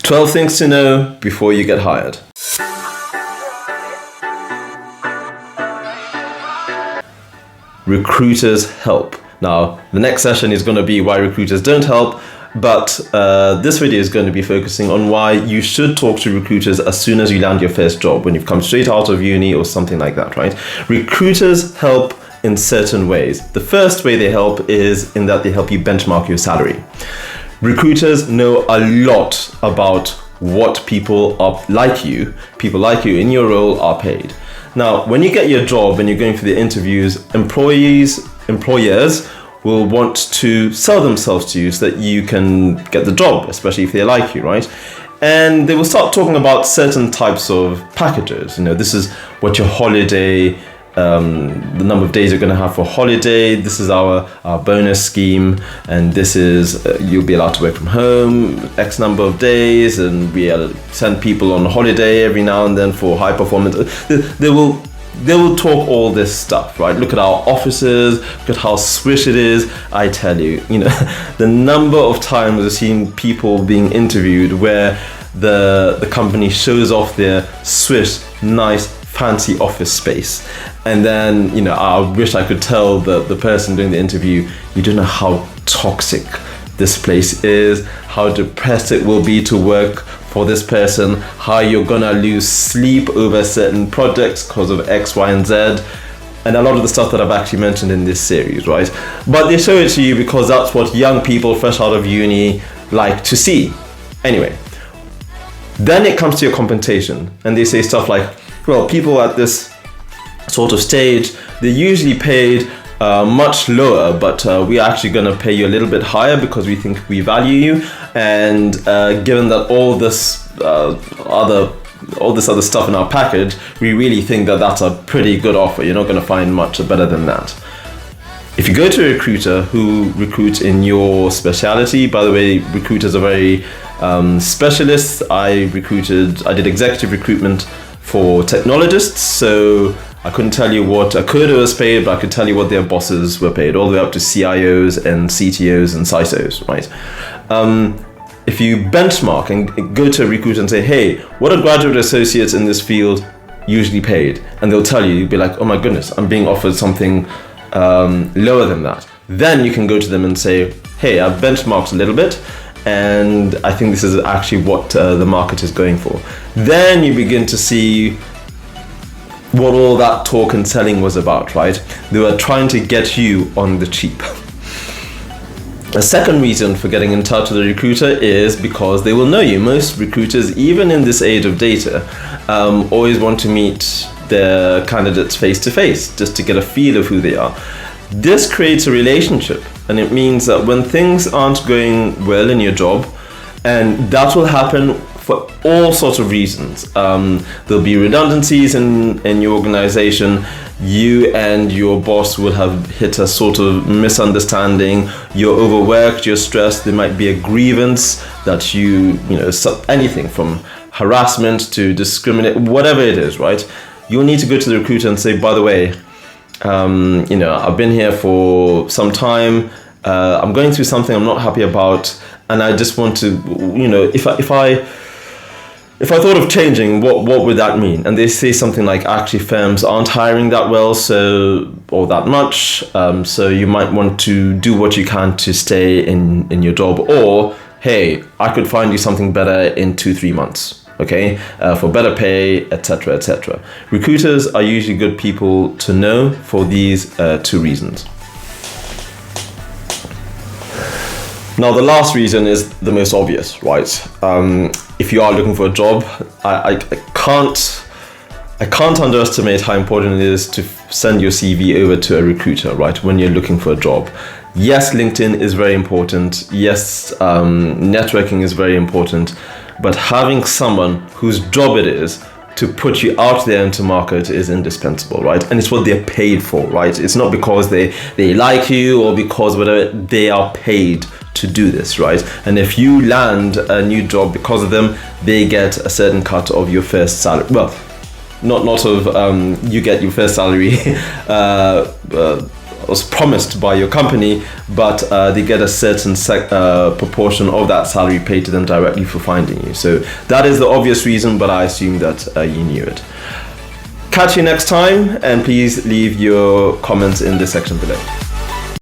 12 things to know before you get hired. Recruiters help. Now, the next session is going to be why recruiters don't help, but this video is going to be focusing on why you should talk to recruiters as soon as you land your first job, when you've come straight out of uni or something like that, right? Recruiters help in certain ways. The first way they help is in that they help you benchmark your salary. Recruiters know a lot about what people like you in your role are paid. Now, when you get your job and you're going for the interviews, employers will want to sell themselves to you so that you can get the job, especially if they like you, right? And they will start talking about certain types of packages. This is what your holiday, the number of days you're going to have for holiday. This is our bonus scheme, and this is you'll be allowed to work from home X number of days, and we send people on holiday every now and then for high performance. They will talk all this stuff, right? Look at our offices, look at how swish it is. I tell you, the number of times I've seen people being interviewed where the company shows off their swish, nice, fancy office space, and then I wish I could tell the person doing the interview, you don't know how toxic this place is, how depressed it will be to work for this person, how you're gonna lose sleep over certain projects because of X, Y, and Z, and a lot of the stuff that I've actually mentioned in this series, right? But they show it to you because that's what young people fresh out of uni like to see. Anyway, then it comes to your compensation, and they say stuff like, well, people at this sort of stage, they're usually paid much lower, but we're actually going to pay you a little bit higher because we think we value you. And given that all this other stuff in our package, we really think that that's a pretty good offer. You're not going to find much better than that. If you go to a recruiter who recruits in your speciality, by the way, recruiters are very specialists. I did executive recruitment for technologists, so I couldn't tell you what a coder was paid, but I could tell you what their bosses were paid, all the way up to CIOs and CTOs and CISOs, right? If you benchmark and go to a recruiter and say, hey, what are graduate associates in this field usually paid? And they'll tell you, you'll be like, oh my goodness, I'm being offered something lower than that. Then you can go to them and say, hey, I've benchmarked a little bit, and I think this is actually what the market is going for. Then you begin to see what all that talk and selling was about, right? They were trying to get you on the cheap. A second reason for getting in touch with a recruiter is because they will know you. Most recruiters, even in this age of data, always want to meet their candidates face to face, just to get a feel of who they are. This creates a relationship, and it means that when things aren't going well in your job, and that will happen for all sorts of reasons. There'll be redundancies in your organization. You and your boss will have hit a sort of misunderstanding. You're overworked, you're stressed. There might be a grievance that anything from harassment to discriminate, whatever it is, right? You'll need to go to the recruiter and say, by the way, I've been here for some time. I'm going through something I'm not happy about, and I just want to, if I thought of changing, what would that mean? And they say something like, actually, firms aren't hiring that well, or that much, so you might want to do what you can to stay in your job, or hey, I could find you something better in 2-3 months. Okay, for better pay, etc., etc. Recruiters are usually good people to know for these two reasons. Now, the last reason is the most obvious, right? If you are looking for a job, I can't underestimate how important it is to send your CV over to a recruiter, right? When you're looking for a job. Yes, LinkedIn is very important. Yes, networking is very important. But having someone whose job it is to put you out there into market is indispensable, right? And it's what they're paid for, right? It's not because they like you or because whatever, they are paid to do this, right? And if you land a new job because of them, they get a certain cut of your first salary. Well, not of you get your first salary was promised by your company, but they get a certain proportion of that salary paid to them directly for finding you. So that is the obvious reason, but I assume that you knew it. Catch you next time, and please leave your comments in the section below.